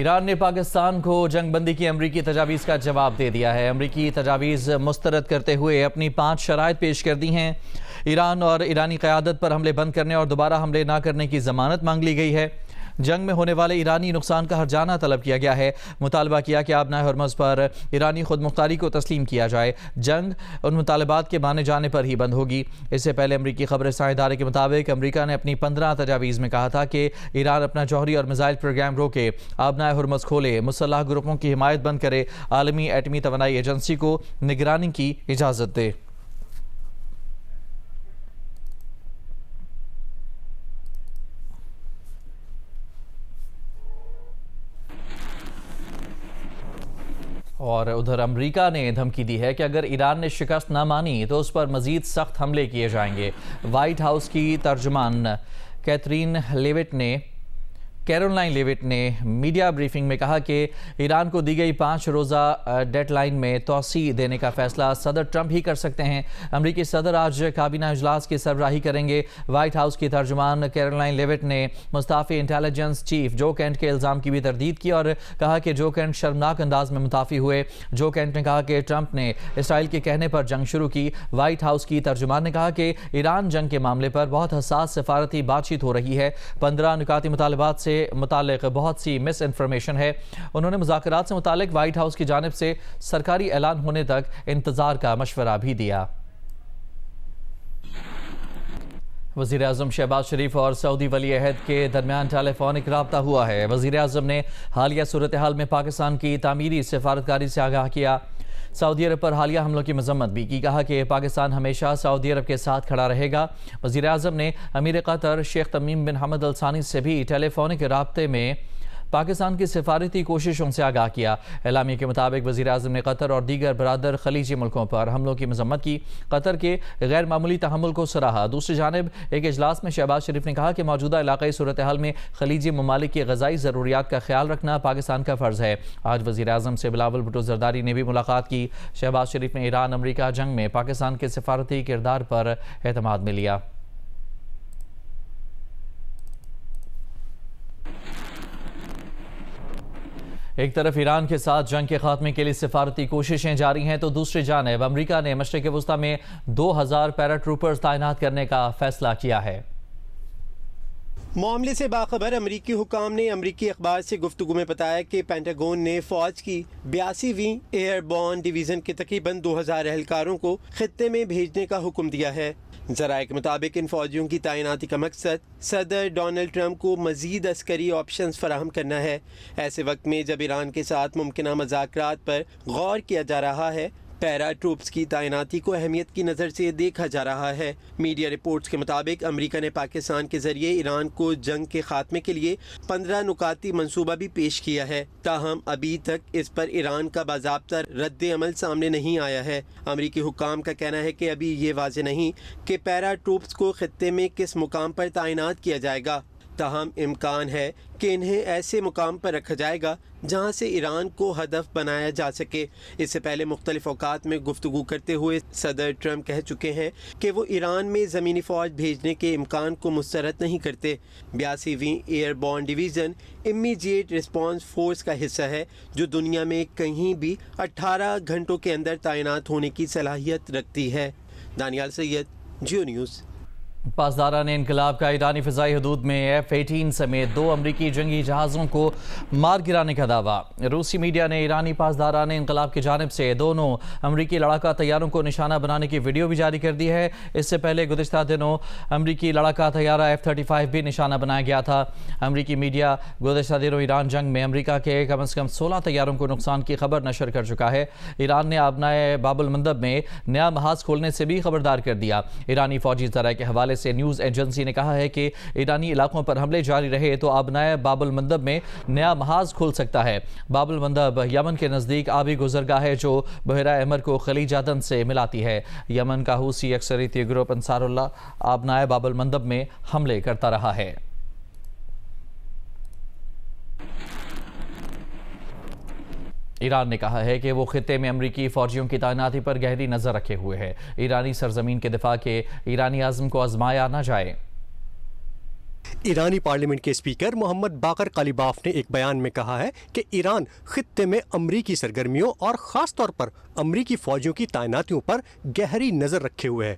ایران نے پاکستان کو جنگ بندی کی امریکی تجاویز کا جواب دے دیا ہے۔ امریکی تجاویز مسترد کرتے ہوئے اپنی 5 شرائط پیش کر دی ہیں۔ ایران اور ایرانی قیادت پر حملے بند کرنے اور دوبارہ حملے نہ کرنے کی ضمانت مانگ لی گئی ہے۔ جنگ میں ہونے والے ایرانی نقصان کا ہرجانہ طلب کیا گیا ہے۔ مطالبہ کیا کہ آبنائے ہرمز پر ایرانی خود مختاری کو تسلیم کیا جائے۔ جنگ ان مطالبات کے مانے جانے پر ہی بند ہوگی۔ اس سے پہلے امریکی خبر رساں ادارے کے مطابق امریکہ نے اپنی 15 تجاویز میں کہا تھا کہ ایران اپنا جوہری اور میزائل پروگرام روکے، آبنائے ہرمز کھولے، مسلح گروپوں کی حمایت بند کرے، عالمی ایٹمی توانائی ایجنسی کو نگرانی کی اجازت دے۔ اور ادھر امریکہ نے دھمکی دی ہے کہ اگر ایران نے شکست نہ مانی تو اس پر مزید سخت حملے کیے جائیں گے۔ وائٹ ہاؤس کی ترجمان کیرولائن لیوٹ نے میڈیا بریفنگ میں کہا کہ ایران کو دی گئی 5 روزہ ڈیڈ لائن میں توسیع دینے کا فیصلہ صدر ٹرمپ ہی کر سکتے ہیں۔ امریکی صدر آج کابینہ اجلاس کی سربراہی کریں گے۔ وائٹ ہاؤس کی ترجمان کیرولائن لیوٹ نے مستعفی انٹیلیجنس چیف جو کینٹ کے الزام کی بھی تردید کی اور کہا کہ جو کینٹ شرمناک انداز میں متافی ہوئے۔ جو کینٹ نے کہا کہ ٹرمپ نے اسرائیل کے کہنے پر جنگ شروع کی۔ وائٹ ہاؤس کی ترجمان نے کہا کہ ایران جنگ کے معاملے پر بہت حساس سفارتی بات چیت ہو رہی ہے۔ 15 نکاتی مطالبات سے متعلق بہت سی مس انفارمیشن ہے۔ انہوں نے مذاکرات سے متعلق وائٹ ہاؤس کی جانب سے سرکاری اعلان ہونے تک انتظار کا مشورہ بھی دیا۔ وزیر اعظم شہباز شریف اور سعودی ولی عہد کے درمیان ٹیلی فونک رابطہ ہوا ہے۔ وزیر اعظم نے حالیہ صورتحال میں پاکستان کی تعمیری سفارتکاری سے آگاہ کیا۔ سعودی عرب پر حالیہ حملوں کی مذمت بھی کی۔ کہا کہ پاکستان ہمیشہ سعودی عرب کے ساتھ کھڑا رہے گا۔ وزیر اعظم نے امیر قطر شیخ تمیم بن حمد ال ثانی سے بھی ٹیلی فونک رابطے میں پاکستان کی سفارتی کوششوں سے آگاہ کیا۔ اعلامیہ کے مطابق وزیر اعظم نے قطر اور دیگر برادر خلیجی ملکوں پر حملوں کی مذمت کی، قطر کے غیر معمولی تحمل کو سراہا۔ دوسری جانب ایک اجلاس میں شہباز شریف نے کہا کہ موجودہ علاقائی صورتحال میں خلیجی ممالک کی غذائی ضروریات کا خیال رکھنا پاکستان کا فرض ہے۔ آج وزیر اعظم سے بلاول بھٹو زرداری نے بھی ملاقات کی۔ شہباز شریف نے ایران امریکہ جنگ میں پاکستان کے سفارتی کردار پر اعتماد میں لیا۔ ایک طرف ایران کے ساتھ جنگ کے خاتمے کے لیے سفارتی کوششیں جاری ہیں تو دوسری جانب امریکہ نے مشرق وسطی میں 2000 پیرا ٹروپرز تعینات کرنے کا فیصلہ کیا ہے۔ معاملے سے باخبر امریکی حکام نے امریکی اخبار سے گفتگو میں بتایا کہ پینٹاگون نے فوج کی 82ویں ایئر بورن ڈویژن کے تقریباً 2000 اہلکاروں کو خطے میں بھیجنے کا حکم دیا ہے۔ ذرائع کے مطابق ان فوجیوں کی تعیناتی کا مقصد صدر ڈونلڈ ٹرمپ کو مزید عسکری آپشنز فراہم کرنا ہے، ایسے وقت میں جب ایران کے ساتھ ممکنہ مذاکرات پر غور کیا جا رہا ہے۔ پیرا ٹروپس کی تعیناتی کو اہمیت کی نظر سے دیکھا جا رہا ہے۔ میڈیا رپورٹس کے مطابق امریکہ نے پاکستان کے ذریعے ایران کو جنگ کے خاتمے کے لیے 15 نکاتی منصوبہ بھی پیش کیا ہے، تاہم ابھی تک اس پر ایران کا باضابطہ رد عمل سامنے نہیں آیا ہے۔ امریکی حکام کا کہنا ہے کہ ابھی یہ واضح نہیں کہ پیرا ٹروپس کو خطے میں کس مقام پر تعینات کیا جائے گا، تاہم امکان ہے کہ انہیں ایسے مقام پر رکھا جائے گا جہاں سے ایران کو ہدف بنایا جا سکے۔ اس سے پہلے مختلف اوقات میں گفتگو کرتے ہوئے صدر ٹرمپ کہہ چکے ہیں کہ وہ ایران میں زمینی فوج بھیجنے کے امکان کو مسترد نہیں کرتے۔ 82ویں airborne division immediate response force کا حصہ ہے جو دنیا میں کہیں بھی 18 گھنٹوں کے اندر تعینات ہونے کی صلاحیت رکھتی ہے۔ دانیال سید، جیو نیوز۔ پاسداران انقلاب کا ایرانی فضائی حدود میں F-18 سمیت 2 امریکی جنگی جہازوں کو مار گرانے کا دعویٰ۔ روسی میڈیا نے ایرانی پاسداران انقلاب کی جانب سے دونوں امریکی لڑاکا طیاروں کو نشانہ بنانے کی ویڈیو بھی جاری کر دی ہے۔ اس سے پہلے گزشتہ دنوں امریکی لڑاکا طیارہ F-35 بھی نشانہ بنایا گیا تھا۔ امریکی میڈیا گزشتہ دنوں ایران جنگ میں امریکہ کے کم از کم 16 طیاروں کو نقصان کی خبر نشر کر چکا ہے۔ ایران نے آبنائے باب المندب میں نیا محاذ کھولنے سے بھی خبردار کر دیا۔ ایرانی فوجی ذرائع کے حوالے سے نیوز ایجنسی نے کہا ہے کہ ایرانی علاقوں پر حملے جاری رہے تو آبنائے باب المندب میں نیا محاذ کھل سکتا ہے۔ باب المندب یمن کے نزدیک آبی گزرگاہ ہے جو بحیرہ احمر کو خلیج عدن سے ملاتی ہے۔ یمن کا حوثی اکثریتی گروپ انصار اللہ آبنائے باب المندب میں حملے کرتا رہا ہے۔ ایران نے کہا ہے کہ وہ خطے میں امریکی فوجیوں کی تعیناتی پر گہری نظر رکھے ہوئے ہے۔ ایرانی سرزمین کے دفاع کے ایرانی عزم کو آزمایا نہ جائے۔ ایرانی پارلیمنٹ کے اسپیکر محمد باقر قالیباف نے ایک بیان میں کہا ہے کہ ایران خطے میں امریکی سرگرمیوں اور خاص طور پر امریکی فوجیوں کی تعیناتیوں پر گہری نظر رکھے ہوئے ہے۔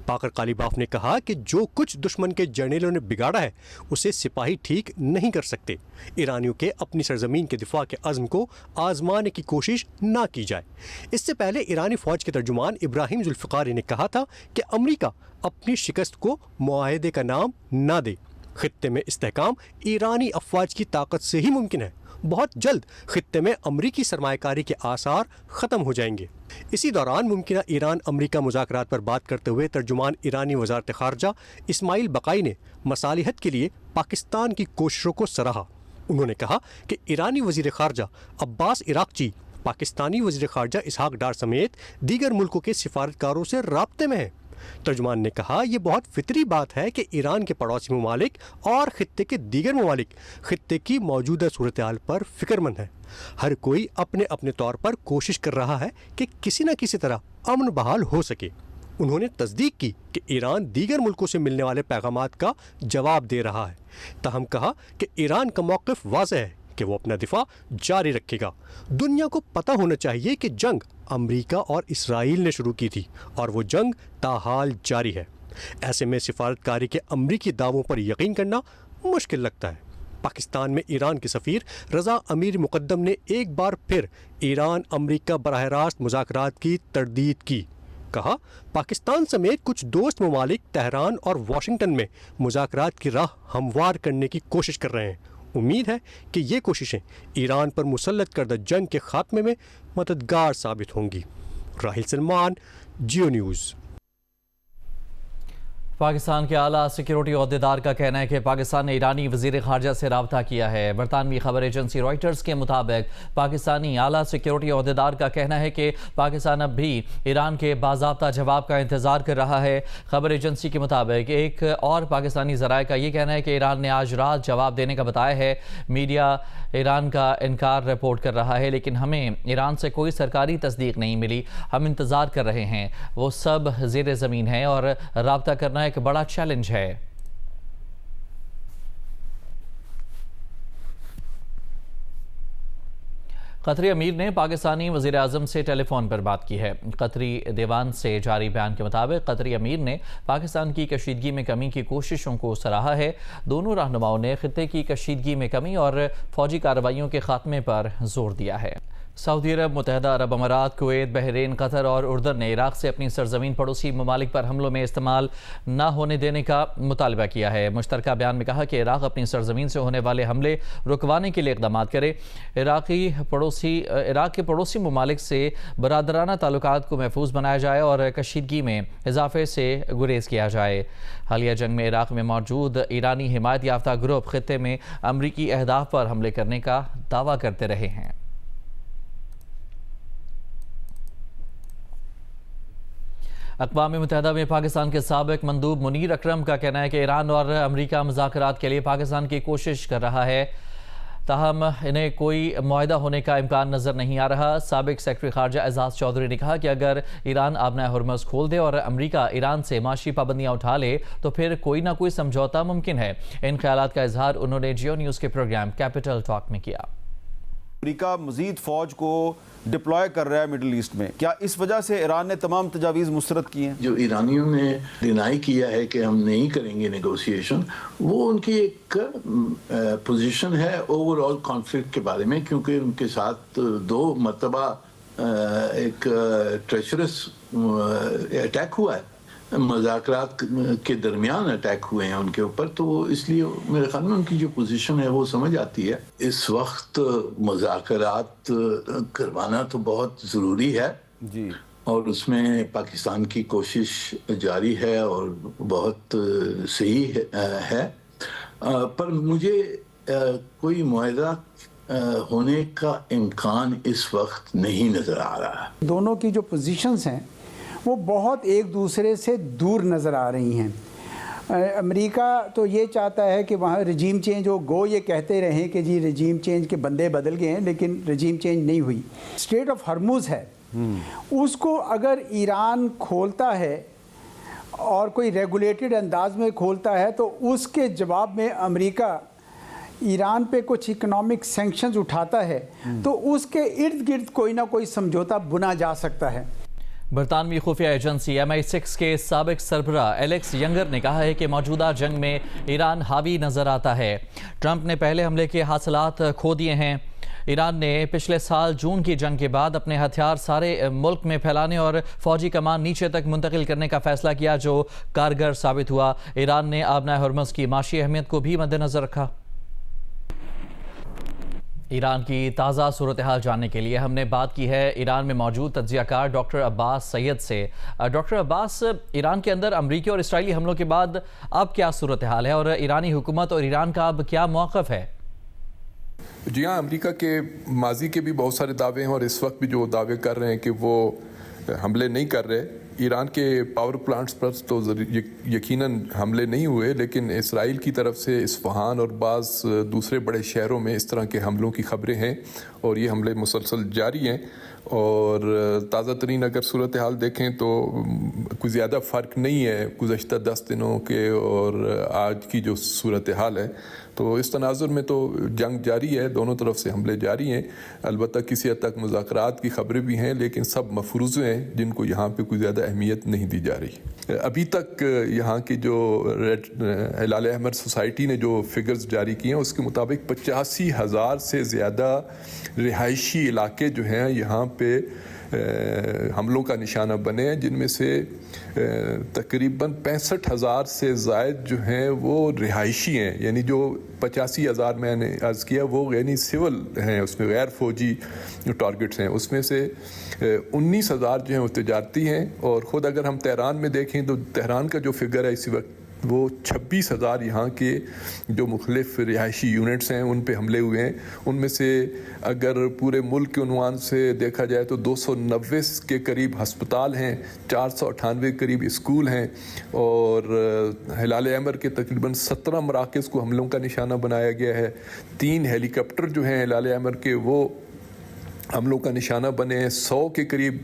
باقر قالیباف نے کہا کہ جو کچھ دشمن کے جرنیلوں نے بگاڑا ہے اسے سپاہی ٹھیک نہیں کر سکتے۔ ایرانیوں کے اپنی سرزمین کے دفاع کے عزم کو آزمانے کی کوشش نہ کی جائے۔ اس سے پہلے ایرانی فوج کے ترجمان ابراہیم ذوالفقاری نے کہا تھا کہ امریکہ اپنی شکست کو معاہدے کا نام نہ دے۔ خطے میں استحکام ایرانی افواج کی طاقت سے ہی ممکن ہے۔ بہت جلد خطے میں امریکی سرمایہ کاری کے آثار ختم ہو جائیں گے۔ اسی دوران ممکنہ ایران امریکہ مذاکرات پر بات کرتے ہوئے ترجمان ایرانی وزارت خارجہ اسماعیل بقائی نے مصالحت کے لیے پاکستان کی کوششوں کو سراہا۔ انہوں نے کہا کہ ایرانی وزیر خارجہ عباس عراقچی پاکستانی وزیر خارجہ اسحاق ڈار سمیت دیگر ملکوں کے سفارتکاروں سے رابطے میں ہیں۔ ترجمان نے کہا یہ بہت فطری بات ہے کہ ایران کے پڑوسی ممالک اور خطے کے دیگر ممالک خطے کی موجودہ صورتحال پر فکر مند ہیں۔ ہر کوئی اپنے اپنے طور پر کوشش کر رہا ہے کہ کسی نہ کسی طرح امن بحال ہو سکے۔ انہوں نے تصدیق کی کہ ایران دیگر ملکوں سے ملنے والے پیغامات کا جواب دے رہا ہے، تاہم کہا کہ ایران کا موقف واضح ہے کہ وہ اپنا دفاع جاری رکھے گا۔ دنیا کو پتہ ہونا چاہیے کہ جنگ امریکہ اور اسرائیل نے شروع کی تھی اور وہ جنگ تاحال جاری ہے۔ ایسے میں سفارتکاری کے امریکی دعووں پر یقین کرنا مشکل لگتا ہے۔ پاکستان میں ایران کے سفیر رضا امیر مقدم نے ایک بار پھر ایران امریکہ براہ راست مذاکرات کی تردید کی۔ کہا پاکستان سمیت کچھ دوست ممالک تہران اور واشنگٹن میں مذاکرات کی راہ ہموار کرنے کی کوشش کر رہے ہیں۔ امید ہے کہ یہ کوششیں ایران پر مسلط کردہ جنگ کے خاتمے میں مددگار ثابت ہوں گی۔ راحل سلمان، جیو نیوز۔ پاکستان کے اعلیٰ سیکیورٹی عہدیدار کا کہنا ہے کہ پاکستان نے ایرانی وزیر خارجہ سے رابطہ کیا ہے۔ برطانوی خبر ایجنسی رائٹرز کے مطابق پاکستانی اعلیٰ سیکیورٹی عہدیدار کا کہنا ہے کہ پاکستان اب بھی ایران کے باضابطہ جواب کا انتظار کر رہا ہے۔ خبر ایجنسی کے مطابق ایک اور پاکستانی ذرائع کا یہ کہنا ہے کہ ایران نے آج رات جواب دینے کا بتایا ہے۔ میڈیا ایران کا انکار رپورٹ کر رہا ہے، لیکن ہمیں ایران سے کوئی سرکاری تصدیق نہیں ملی۔ ہم انتظار کر رہے ہیں، وہ سب زیر زمین ہیں اور رابطہ کرنا ایک بڑا چیلنج ہے۔ قطری امیر نے پاکستانی وزیر اعظم سے ٹیلی فون پر بات کی ہے۔ قطری دیوان سے جاری بیان کے مطابق قطری امیر نے پاکستان کی کشیدگی میں کمی کی کوششوں کو سراہا ہے۔ دونوں رہنماؤں نے خطے کی کشیدگی میں کمی اور فوجی کارروائیوں کے خاتمے پر زور دیا ہے۔ سعودی عرب، متحدہ عرب امارات، کویت، بحرین، قطر اور اردن نے عراق سے اپنی سرزمین پڑوسی ممالک پر حملوں میں استعمال نہ ہونے دینے کا مطالبہ کیا ہے۔ مشترکہ بیان میں کہا کہ عراق اپنی سرزمین سے ہونے والے حملے رکوانے کے لیے اقدامات کرے۔ عراق کے پڑوسی ممالک سے برادرانہ تعلقات کو محفوظ بنایا جائے اور کشیدگی میں اضافے سے گریز کیا جائے۔ حالیہ جنگ میں عراق میں موجود ایرانی حمایت یافتہ گروپ خطے میں امریکی اہداف پر حملے کرنے کا دعویٰ کرتے رہے ہیں۔ اقوام متحدہ میں پاکستان کے سابق مندوب منیر اکرم کا کہنا ہے کہ ایران اور امریکہ مذاکرات کے لیے پاکستان کی کوشش کر رہا ہے، تاہم انہیں کوئی معاہدہ ہونے کا امکان نظر نہیں آ رہا۔ سابق سیکرٹری خارجہ اعزاز چودھری نے کہا کہ اگر ایران آبنائے ہرمز کھول دے اور امریکہ ایران سے معاشی پابندیاں اٹھا لے تو پھر کوئی نہ کوئی سمجھوتا ممکن ہے۔ ان خیالات کا اظہار انہوں نے جیو نیوز کے پروگرام کیپٹل ٹاک میں کیا۔ امریکہ مزید فوج کو ڈپلوائے کر رہا ہے مڈل ایسٹ میں، کیا اس وجہ سے ایران نے تمام تجاویز مسترد کی ہیں؟ جو ایرانیوں نے ڈینائی کیا ہے کہ ہم نہیں کریں گے نیگوسیشن، وہ ان کی ایک پوزیشن ہے اوور آل کانفلکٹ کے بارے میں، کیونکہ ان کے ساتھ 2 مرتبہ ایک ٹریچرس اٹیک ہوا ہے، مذاکرات کے درمیان اٹیک ہوئے ہیں ان کے اوپر، تو اس لیے میرے خیال میں ان کی جو پوزیشن ہے وہ سمجھ آتی ہے۔ اس وقت مذاکرات کروانا تو بہت ضروری ہے جی، اور اس میں پاکستان کی کوشش جاری ہے اور بہت صحیح ہے، پر مجھے کوئی معاہدہ ہونے کا امکان اس وقت نہیں نظر آ رہا ہے۔ دونوں کی جو پوزیشنز ہیں وہ بہت ایک دوسرے سے دور نظر آ رہی ہیں۔ امریکہ تو یہ چاہتا ہے کہ وہاں رجیم چینج ہو، گو یہ کہتے رہیں کہ جی رجیم چینج کے بندے بدل گئے ہیں، لیکن رجیم چینج نہیں ہوئی۔ اسٹریٹ آف ہرمز ہے، اس کو اگر ایران کھولتا ہے اور کوئی ریگولیٹڈ انداز میں کھولتا ہے تو اس کے جواب میں امریکہ ایران پہ کچھ اکنامک سینکشنز اٹھاتا ہے تو اس کے ارد گرد کوئی نہ کوئی سمجھوتا بنا جا سکتا ہے۔ برطانوی خفیہ ایجنسی MI6 کے سابق سربراہ ایلیکس ینگر نے کہا ہے کہ موجودہ جنگ میں ایران حاوی نظر آتا ہے۔ ٹرمپ نے پہلے حملے کے حاصلات کھو دیے ہیں۔ ایران نے پچھلے سال جون کی جنگ کے بعد اپنے ہتھیار سارے ملک میں پھیلانے اور فوجی کمان نیچے تک منتقل کرنے کا فیصلہ کیا جو کارگر ثابت ہوا۔ ایران نے آبنائے ہرمز کی معاشی اہمیت کو بھی مد نظر رکھا۔ ایران کی تازہ صورتحال جاننے کے لیے ہم نے بات کی ہے ایران میں موجود تجزیہ کار ڈاکٹر عباس سید سے۔ ڈاکٹر عباس، ایران کے اندر امریکی اور اسرائیلی حملوں کے بعد اب کیا صورتحال ہے اور ایرانی حکومت اور ایران کا اب کیا موقف ہے؟ جی ہاں، امریکہ کے ماضی کے بھی بہت سارے دعوے ہیں اور اس وقت بھی جو دعوے کر رہے ہیں کہ وہ حملے نہیں کر رہے۔ ایران کے پاور پلانٹس پر تو یقیناً حملے نہیں ہوئے، لیکن اسرائیل کی طرف سے اصفہان اور بعض دوسرے بڑے شہروں میں اس طرح کے حملوں کی خبریں ہیں اور یہ حملے مسلسل جاری ہیں۔ اور تازہ ترین اگر صورتحال دیکھیں تو کوئی زیادہ فرق نہیں ہے گزشتہ 10 دنوں کے اور آج کی جو صورتحال ہے۔ تو اس تناظر میں تو جنگ جاری ہے، دونوں طرف سے حملے جاری ہیں۔ البتہ کسی حد تک مذاکرات کی خبریں بھی ہیں، لیکن سب مفروضے ہیں جن کو یہاں پہ کوئی زیادہ اہمیت نہیں دی جا رہی۔ ابھی تک یہاں کی جو ہلال احمر سوسائٹی نے جو فگرز جاری کیے ہیں اس کے مطابق 85,000 سے زیادہ رہائشی علاقے جو ہیں یہاں پہ حملوں کا نشانہ بنے ہیں، جن میں سے تقریباً 65,000 سے زائد جو ہیں وہ رہائشی ہیں، یعنی جو 85,000 میں نے عرض کیا وہ یعنی سول ہیں، اس میں غیر فوجی ٹارگٹس ہیں، اس میں سے 19,000 جو ہیں وہ تجارتی ہیں۔ اور خود اگر ہم تہران میں دیکھیں تو تہران کا جو فگر ہے اسی وقت وہ 26,000 یہاں کے جو مختلف رہائشی یونٹس ہیں ان پہ حملے ہوئے ہیں۔ ان میں سے اگر پورے ملک کے عنوان سے دیکھا جائے تو 290 کے قریب ہسپتال ہیں، 498 قریب اسکول ہیں، اور ہلال احمر کے تقریباً 17 مراکز کو حملوں کا نشانہ بنایا گیا ہے۔ 3 ہیلی کاپٹر جو ہیں ہلال احمر کے وہ حملوں کا نشانہ بنے ہیں۔ 100 کے قریب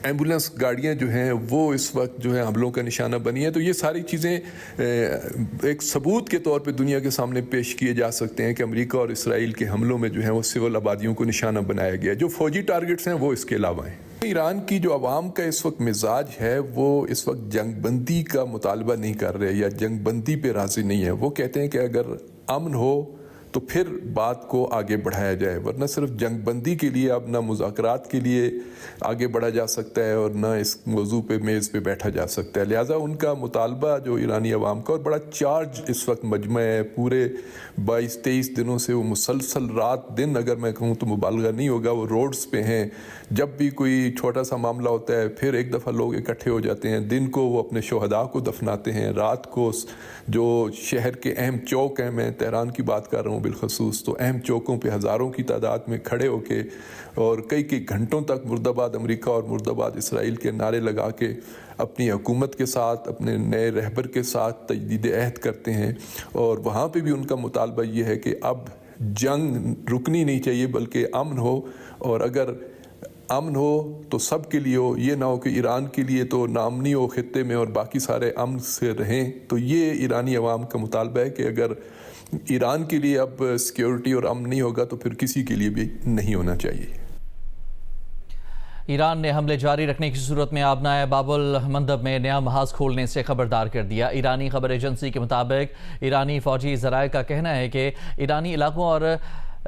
ایمبولنس گاڑیاں جو ہیں وہ اس وقت جو ہیں حملوں کا نشانہ بنی ہیں۔ تو یہ ساری چیزیں ایک ثبوت کے طور پہ دنیا کے سامنے پیش کیے جا سکتے ہیں کہ امریکہ اور اسرائیل کے حملوں میں جو ہیں وہ سول آبادیوں کو نشانہ بنایا گیا ہے۔ جو فوجی ٹارگٹس ہیں وہ اس کے علاوہ ہیں۔ ایران کی جو عوام کا اس وقت مزاج ہے وہ اس وقت جنگ بندی کا مطالبہ نہیں کر رہے یا جنگ بندی پہ راضی نہیں ہے۔ وہ کہتے ہیں کہ اگر امن ہو تو پھر بات کو آگے بڑھایا جائے، ورنہ صرف جنگ بندی کے لیے اب نہ مذاکرات کے لیے آگے بڑھا جا سکتا ہے اور نہ اس موضوع پہ میز پہ بیٹھا جا سکتا ہے۔ لہٰذا ان کا مطالبہ جو ایرانی عوام کا، اور بڑا چارج اس وقت مجمع ہے، پورے 22-23 دنوں سے وہ مسلسل رات دن، اگر میں کہوں تو مبالغہ نہیں ہوگا، وہ روڈز پہ ہیں۔ جب بھی کوئی چھوٹا سا معاملہ ہوتا ہے پھر ایک دفعہ لوگ اکٹھے ہو جاتے ہیں۔ دن کو وہ اپنے شہداء کو دفناتے ہیں، رات کو جو شہر کے اہم چوک ہیں، میں تہران کی بات کر رہا ہوں بالخصوص، تو اہم چوکوں پہ ہزاروں کی تعداد میں کھڑے ہو کے اور کئی گھنٹوں تک مرد آباد امریکہ اور مرد آباد اسرائیل کے نعرے لگا کے اپنی حکومت کے ساتھ، اپنے نئے رہبر کے ساتھ تجدید عہد کرتے ہیں۔ اور وہاں پہ بھی ان کا مطالبہ یہ ہے کہ اب جنگ رکنی نہیں چاہیے بلکہ امن ہو، اور اگر امن ہو تو سب کے لیے ہو، یہ نہ ہو کہ ایران کے لیے تو نامنی ہو خطے میں اور باقی سارے امن سے رہیں۔ تو یہ ایرانی عوام کا مطالبہ ہے کہ اگر ایران کے لیے اب سیکیورٹی اور امن نہیں ہوگا تو پھر کسی کے لیے بھی نہیں ہونا چاہیے۔ ایران نے حملے جاری رکھنے کی صورت میں آبنائے باب المندب میں نیا محاذ کھولنے سے خبردار کر دیا۔ ایرانی خبر ایجنسی کے مطابق ایرانی فوجی ذرائع کا کہنا ہے کہ ایرانی علاقوں اور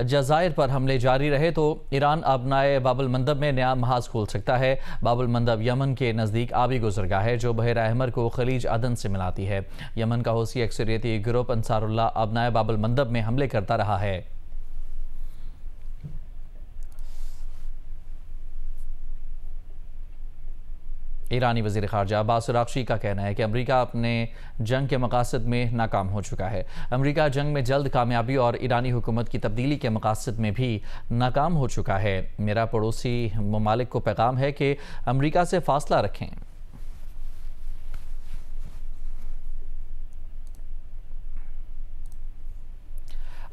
جزائر پر حملے جاری رہے تو ایران آبنائے باب المندب میں نیا محاذ کھول سکتا ہے۔ باب المندب یمن کے نزدیک آبی گزرگاہ ہے جو بحیرہ احمر کو خلیج عدن سے ملاتی ہے۔ یمن کا حوثی اکثریتی گروپ انصار اللہ آبنائے باب المندب میں حملے کرتا رہا ہے۔ ایرانی وزیر خارجہ عباس عراقچی کا کہنا ہے کہ امریکہ اپنے جنگ کے مقاصد میں ناکام ہو چکا ہے۔ امریکہ جنگ میں جلد کامیابی اور ایرانی حکومت کی تبدیلی کے مقاصد میں بھی ناکام ہو چکا ہے۔ میرا پڑوسی ممالک کو پیغام ہے کہ امریکہ سے فاصلہ رکھیں۔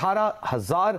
18,000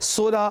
16